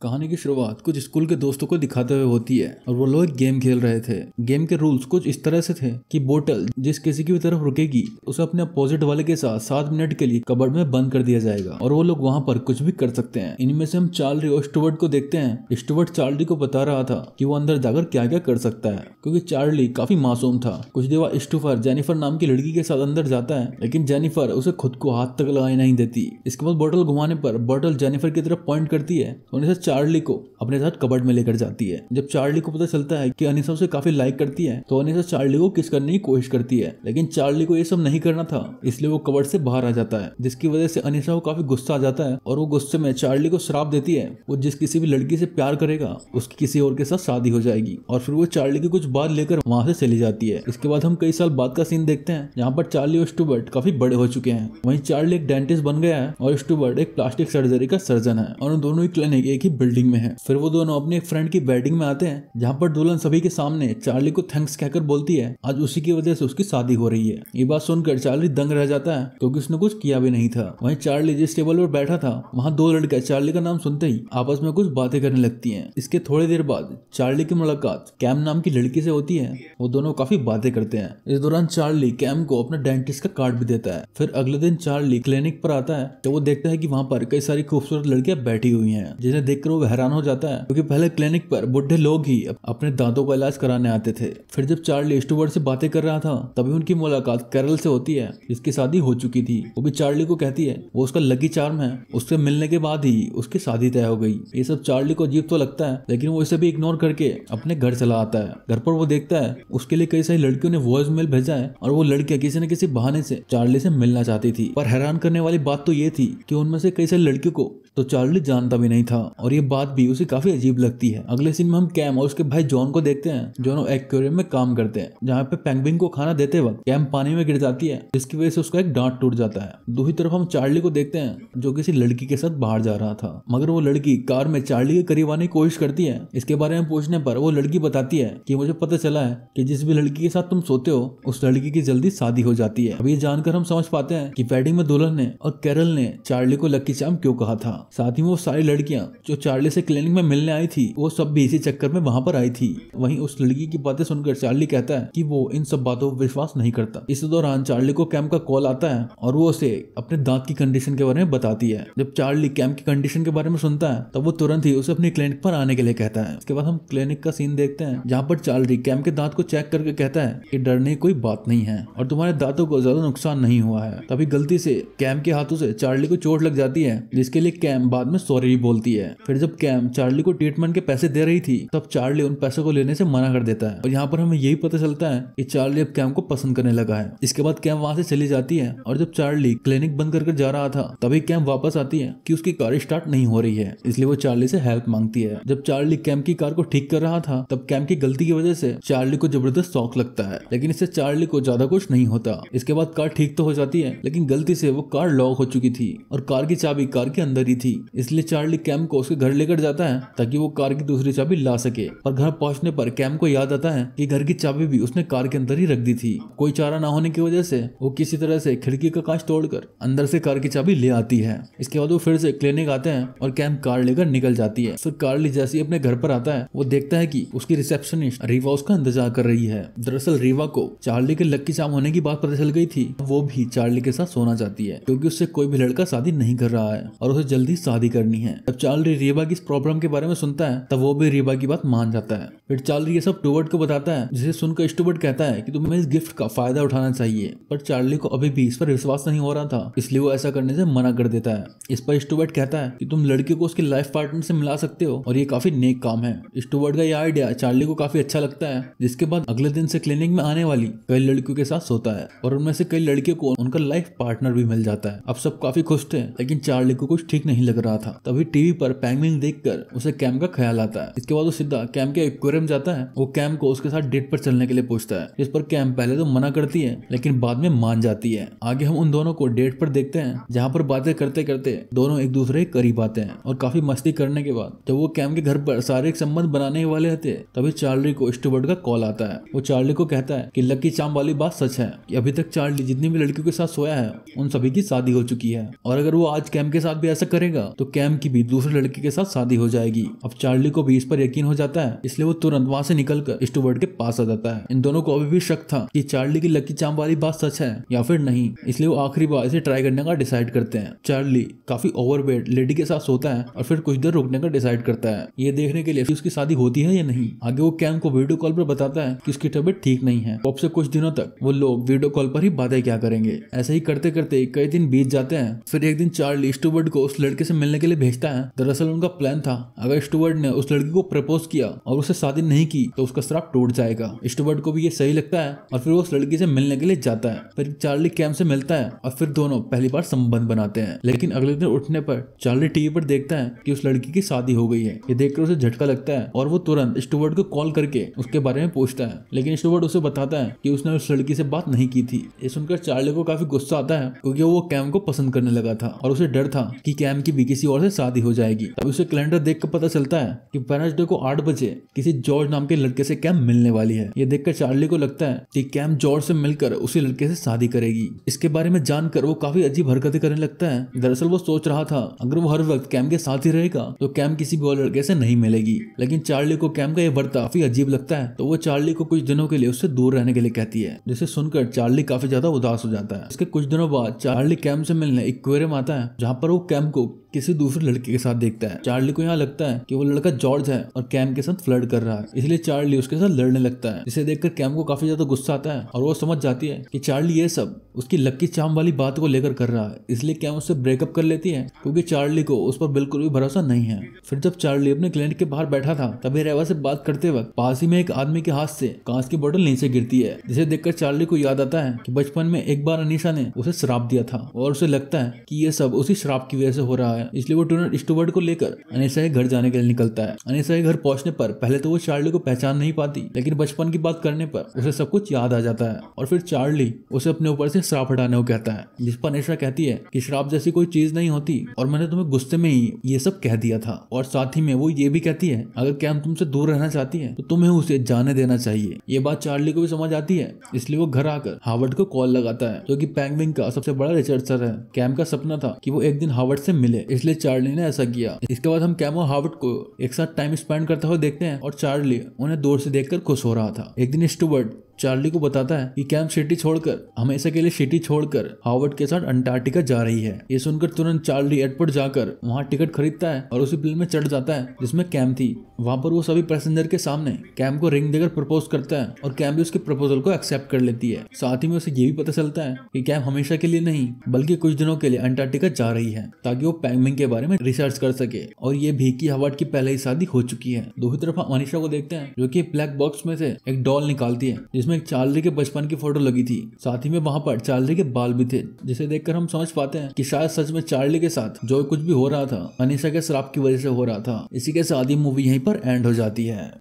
कहानी की शुरुआत कुछ स्कूल के दोस्तों को दिखाते हुए होती है और वो लोग गेम खेल रहे थे। गेम के रूल्स कुछ इस तरह से थे कि बोतल जिस किसी की भी तरफ रुकेगी उसे अपने अपोजिट वाले के साथ 7 मिनट के लिए कबर्ड में बंद कर दिया जाएगा और वो लोग वहाँ पर कुछ भी कर सकते हैं। इनमें से हम चार्ली और स्टुअर्ट को देखते हैं। स्टुअर्ट चार्ली को बता रहा था कि वो अंदर जाकर क्या क्या कर सकता है, क्योंकि चार्ली काफी मासूम था। कुछ देर बाद स्टुअर्ट जेनिफर नाम की लड़की के साथ अंदर जाता है, लेकिन जेनिफर उसे खुद को हाथ तक लगाई नहीं देती। इसके बाद बोतल घुमाने पर बोतल जेनिफर की तरफ पॉइंट करती है तो अनिशा चार्ली को अपने साथ कबर्ड में लेकर जाती है। जब चार्ली को पता चलता है कि अनिशा उसे काफी लाइक करती है तो अनिशा चार्ली को किस करने की कोशिश करती है, लेकिन चार्ली को ये सब नहीं करना था, इसलिए वो कबर्ड से बाहर आ जाता है, जिसकी वजह से अनिशा को काफी गुस्सा आ जाता है और वो गुस्से में चार्ली को श्राप देती है वो जिस किसी भी लड़की से प्यार करेगा उसकी किसी और के साथ शादी हो जाएगी। और फिर वो चार्ली की कुछ बात लेकर वहां से चली जाती है। इसके बाद हम कई साल बाद का सीन देखते हैं जहाँ पर चार्ली और स्टुअर्ट काफी बड़े हो चुके हैं। वहीं चार्ली एक डेंटिस्ट बन गया है और स्टुअर्ट एक प्लास्टिक सर्जरी का सर्जन है और उन दोनों ही क्लिनिक एक ही बिल्डिंग में है। फिर वो दोनों अपने एक फ्रेंड की वेडिंग में आते हैं जहाँ पर दुल्हन सभी के सामने चार्ली को थैंक्स कहकर बोलती है आज उसी की वजह से उसकी शादी हो रही है। ये बात सुनकर चार्ली दंग रह जाता है क्योंकि उसने कुछ किया भी नहीं था। वहीं चार्ली जिस टेबल पर बैठा था वहाँ दो लड़कियां चार्ली का नाम सुनते ही आपस में कुछ बातें करने लगती हैं। इसके थोड़ी देर बाद चार्ली की मुलाकात कैम नाम की लड़की से होती है। वो दोनों काफी बातें करते हैं। इस दौरान चार्ली कैम को अपना डेंटिस्ट का कार्ड भी देता है। फिर अगले दिन चार्ली क्लिनिक पर आता है तो वो देखता है कि वहाँ पर कई सारी खूबसूरत लड़कियां बैठी हुई हैं, जिन्हें देखकर वो हैरान हो जाता है क्योंकि पहले क्लिनिक पर बुढ़े लोग ही अपने दांतों का इलाज कराने आते थे। फिर जब चार्ली स्टुअर्ट से बातें कर रहा था तभी उनकी मुलाकात कैरल से होती है जिसकी शादी हो चुकी थी। वो भी चार्ली को कहती है वो उसका लकी चार्म है, उससे मिलने के बाद ही उसकी शादी तय हो गई। ये सब चार्ली को अजीब तो लगता है लेकिन वो इसे भी इग्नोर करके अपने घर चला आता है। घर पर वो देखता है उसके लिए कई सारी लड़कियों ने वॉइस मेल भेजा है और वो लड़कियां किसी न किसी बहाने से चार्ली से मिलना चाहती थी। पर हैरान करने वाली बात तो ये थी कि उनमें से कई सारी लड़कियों को तो चार्ली जानता भी नहीं था और ये बात भी उसे काफी अजीब लगती है। अगले सीन में हम कैम और उसके भाई जॉन को देखते हैं। दोनों एक्वेरियम में काम करते हैं जहाँ पे पेंगुइन को खाना देते वक्त कैम पानी में गिर जाती है, जिसकी वजह से उसका एक दांत टूट जाता है। दूसरी तरफ हम चार्ली को देखते हैं जो किसी लड़की के साथ बाहर जा रहा था, मगर वो लड़की कार में चार्ली के करीब आने की कोशिश करती है। इसके बारे में पूछने पर वो लड़की बताती है कि मुझे पता चला है कि जिस भी लड़की के साथ तुम सोते हो उस लड़की की जल्दी शादी हो जाती है। अब ये जानकर हम समझ पाते हैं कि वेडिंग में दुल्हन ने और कैरल ने चार्ली को लकी चार्म क्यों कहा था। साथ ही वो सारी लड़कियां जो चार्ली से क्लिनिक में मिलने आई थी वो सब भी इसी चक्कर में वहां पर आई थी। वहीं उस लड़की की बातें सुनकर चार्ली कहता है कि वो इन सब बातों पर विश्वास नहीं करता। इस दौरान चार्ली को कैम का कॉल आता है और वो उसे अपने दांत की कंडीशन के बारे में बताती है। जब चार्ली कैम की कंडीशन के बारे में सुनता है तब वो तुरंत ही उसे अपनी क्लिनिक पर आने के लिए कहता है। इसके बाद हम क्लिनिक का सीन देखते हैं जहाँ पर चार्ली कैम के दांत को चेक करके कहता है कि डरने की कोई बात नहीं है और तुम्हारे दांतों को ज्यादा नुकसान नहीं हुआ है। तभी गलती से कैम के हाथों से चार्ली को चोट लग जाती है, जिसके लिए कैम बाद में सॉरी बोलती है। फिर जब कैम चार्ली को ट्रीटमेंट के पैसे दे रही थी तब चार्ली उन पैसों को लेने से मना कर देता है और यहाँ पर हमें यही पता चलता है कि चार्ली अब कैम को पसंद करने लगा है। इसके बाद कैम वहां से चली जाती है और जब चार्ली क्लिनिक बंद कर जा रहा था तभी कैम वापस आती है कि उसकी कार स्टार्ट नहीं हो रही है, इसलिए वो चार्ली से हेल्प मांगती है। जब चार्ली कैम की कार को ठीक कर रहा था तब कैम की गलती की वजह से चार्ली को जबरदस्त शॉक लगता है, लेकिन इससे चार्ली को ज्यादा कुछ नहीं होता। इसके बाद कार ठीक तो हो जाती है लेकिन गलती से वो कार लॉक हो चुकी थी और कार की चाबी कार के अंदर ही थी, इसलिए चार्ली कैम को उसके घर लेकर जाता है ताकि वो कार की दूसरी चाबी ला सके। पर घर पहुंचने पर कैम को याद आता है कि घर की चाबी भी उसने कार के अंदर ही रख दी थी। कोई चारा ना होने की वजह से वो किसी तरह से खिड़की का कांच तोड़कर अंदर से कार की चाबी ले आती है। इसके बाद वो फिर से क्लिनिक आते हैं और कैम कार लेकर निकल जाती है। फिर कार्ली जैसे ही अपने घर पर आता है वो देखता है कि उसकी रिसेप्शनिस्ट रीवा उसका इंतजार कर रही है। दरअसल रीवा को चार्ली के लकी चार्म होने की बात पता चल गई थी। वो भी चार्ली के साथ सोना चाहती है क्योंकि उससे कोई भी लड़का शादी नहीं कर रहा है और उसे जल्दी शादी करनी है। जब चार्ली रीवा की इस प्रॉब्लम के बारे में सुनता है तब वो भी रीवा की बात मान जाता है। फिर चार्ली ये सब स्टुअर्ट को बताता है, जिसे सुनकर स्टुअर्ट कहता है कि तुम्हें इस गिफ्ट का फायदा उठाना चाहिए, पर चार्ली को अभी भी इस पर विश्वास नहीं हो रहा था, इसलिए वो ऐसा करने से मना कर देता है। इस पर स्टुअर्ट कहता है कि तुम लड़की को उसके लाइफ पार्टनर से मिला सकते हो और ये काफी नेक काम है। स्टुअर्ट का ये आइडिया चार्ली को काफी अच्छा लगता है, जिसके बाद अगले दिन से क्लिनिक में आने वाली कई लड़कियों के साथ सोता है और उनमें से कई लड़कियों को उनका लाइफ पार्टनर भी मिल जाता है। अब सब काफी खुश थे लेकिन चार्ली को कुछ ठीक नहीं लग रहा था। तभी टीवी पर पेंगुइन देखकर उसे कैम का ख्याल आता है। इसके बाद वो सीधा कैम के एक्वेरियम जाता है। वो कैम को उसके साथ डेट पर चलने के लिए पूछता है, जिस पर कैम पहले तो मना करती है लेकिन बाद में मान जाती है। आगे हम उन दोनों को डेट पर देखते हैं जहाँ पर बातें करते करते दोनों एक दूसरे के करीब आते हैं और काफी मस्ती करने के बाद जब वो कैम के घर पर शारीरिक संबंध बनाने वाले थे तभी चार्ली को स्टुअर्ट का कॉल आता है। वो चार्ली को कहता है कि लकी चार्म वाली बात सच है कि अभी तक चार्ली जितनी भी लड़कियों के साथ सोया है उन सभी की शादी हो चुकी है और अगर वो आज कैम के साथ भी ऐसा करेगा रहेगा तो कैम की भी दूसरे लड़के के साथ शादी हो जाएगी। अब चार्ली को भी इस पर यकीन हो जाता है, इसलिए वो तुरंत वहां से निकलकर स्टुअर्ट के पास आ जाता है। इन दोनों को अभी भी शक था कि चार्ली की लकी चार्म वाली बात सच है या फिर नहीं, इसलिए वो आखिरी बार इसे ट्राई करने का डिसाइड करते हैं। चार्ली काफी ओवरवेट लेडी के साथ सोता है और फिर कुछ देर रुकने का डिसाइड करता है, ये देखने के लिए कि उसकी शादी होती है या नहीं। आगे वो कैम को वीडियो कॉल पर बताता है कि उसकी तबीयत ठीक नहीं है। अब से कुछ दिनों तक वो लोग वीडियो कॉल पर ही बातें क्या करेंगे। ऐसे ही करते करते कई दिन बीत जाते हैं। फिर एक दिन चार्ली स्टुअर्ट को उस लड़के से मिलने के लिए भेजता है। दरअसल उनका प्लान था, अगर स्टुअर्ट ने उस लड़की को प्रपोज किया और उसे शादी नहीं की तो उसका श्राप टूट जाएगा। स्टुअर्ट को भी ये सही लगता है और फिर वो उस लड़की से मिलने के लिए जाता है। फिर चार्ली कैम से मिलता है और फिर दोनों पहली बार संबंध बनाते हैं। लेकिन अगले दिन उठने पर चार्ली टीवी पर देखता है कि उस लड़की की शादी हो गई है। ये देखकर उसे झटका लगता है और वो तुरंत स्टुअर्ट को कॉल करके उसके बारे में पूछता है, लेकिन स्टुअर्ट उसे बताता है कि उसने उस लड़की से बात नहीं की थी। ये सुनकर चार्ली को काफी गुस्सा आता है क्योंकि वो कैम को पसंद करने लगा था और उसे डर था कि कैम की भी किसी और से शादी हो जाएगी। तब उसे कैलेंडर देखकर पता चलता है कि वेडनेसडे को 8 बजे किसी जॉर्ज नाम के लड़के से कैम मिलने वाली है। ये देखकर चार्ली को लगता है कि कैम जॉर्ज से मिलकर उसी लड़के से शादी करेगी। इसके बारे में जानकर वो काफी अजीब हरकतें करने लगता है। दरअसल वो सोच रहा था अगर वो हर वक्त कैम के साथ ही रहेगा तो कैम किसी भी और लड़के से नहीं मिलेगी। लेकिन चार्ली को कैम का ये बर्ताव काफी अजीब लगता है तो वो चार्ली को कुछ दिनों के लिए उससे दूर रहने के लिए कहती है, जिसे सुनकर चार्ली काफी ज्यादा उदास हो जाता है। इसके कुछ दिनों बाद चार्ली कैम से मिलने एक्वेरियम आता है, जहाँ पर वो कैम को किसी दूसरे लड़के के साथ देखता है। चार्ली को यहाँ लगता है कि वो लड़का जॉर्ज है और कैम के साथ फ्लर्ट कर रहा है, इसलिए चार्ली उसके साथ लड़ने लगता है, जिसे देखकर कैम को काफी ज्यादा गुस्सा आता है और वो समझ जाती है कि चार्ली ये सब उसकी लकी चार्म वाली बात को लेकर कर रहा है। इसलिए कैम उससे ब्रेकअप कर लेती है क्योंकि चार्ली को उस पर बिल्कुल भी भरोसा नहीं है। फिर जब चार्ली अपने क्लिनिक के बाहर बैठा था तभी रेवा से बात करते वक्त पास ही में एक आदमी के हाथ से कांच की बोतल नीचे गिरती है, जिसे देखकर चार्ली को याद आता है कि बचपन में एक बार अनीशा ने उसे श्राप दिया था और उसे लगता है कि ये सब उसी श्राप की वजह से हो रहा है। इसलिए वो तुरंत स्टुअर्ट को लेकर अनीशा के घर जाने के लिए निकलता है। अनीशा के घर पहुंचने पर पहले तो वो चार्ली को पहचान नहीं पाती, लेकिन बचपन की बात करने पर उसे सब कुछ याद आ जाता है और फिर चार्ली उसे अपने ऊपर से श्राप हटाने को कहता है, जिस पर अनीशा कहती है कि श्राप जैसी कोई चीज नहीं होती और मैंने तुम्हें गुस्से में ही ये सब कह दिया था। और साथ ही में वो ये भी कहती है अगर कैम तुमसे दूर रहना चाहती है तो तुम्हें उसे जाने देना चाहिए। ये बात चार्ली को भी समझ आती है, इसलिए वो घर आकर हार्वर्ड को कॉल लगाता है, जो कि पेंगुइन का सबसे बड़ा रिसर्चर है। कैम का सपना था कि वो एक दिन हार्वर्ड से मिले, इसलिए चार्ली ने ऐसा किया। इसके बाद हम कैम और हार्वर्ड को एक साथ टाइम स्पेंड करते हुए देखते हैं और चार्ली उन्हें दूर से देखकर खुश हो रहा था। एक दिन स्टुअर्ट चार्ली को बताता है कि कैम सिटी छोड़कर हमेशा के लिए सिटी छोड़कर हार्वर्ड के साथ अंटार्कटिका जा रही है। ये सुनकर तुरंत चार्ली एयरपोर्ट जाकर वहां टिकट खरीदता है और उसी प्लेन में चढ़ जाता है जिसमें कैम थी। वहां पर वो सभी पैसेंजर के सामने कैम को रिंग देकर प्रपोज करता है और कैम भी उसके प्रपोजल को एक्सेप्ट कर लेती है। साथ ही में उसे ये भी पता चलता है कि कैम हमेशा के लिए नहीं बल्कि कुछ दिनों के लिए अंटार्कटिका जा रही है ताकि वो पेंगुइन के बारे में रिसर्च कर सके, और ये भी कि हार्वर्ड की पहले ही शादी हो चुकी है। दूसरी तरफ हम अनीशा को देखते हैं जो कि ब्लैक बॉक्स में से एक डॉल निकालती है जिसमें चार्ली के बचपन की फोटो लगी थी। साथ ही में वहां पर चार्ली के बाल भी थे, जिसे देखकर हम समझ पाते हैं कि शायद सच में चार्ली के साथ जो कुछ भी हो रहा था अनीशा के श्राप की वजह से हो रहा था। इसी के साथ ही मूवी यहीं पर एंड हो जाती है।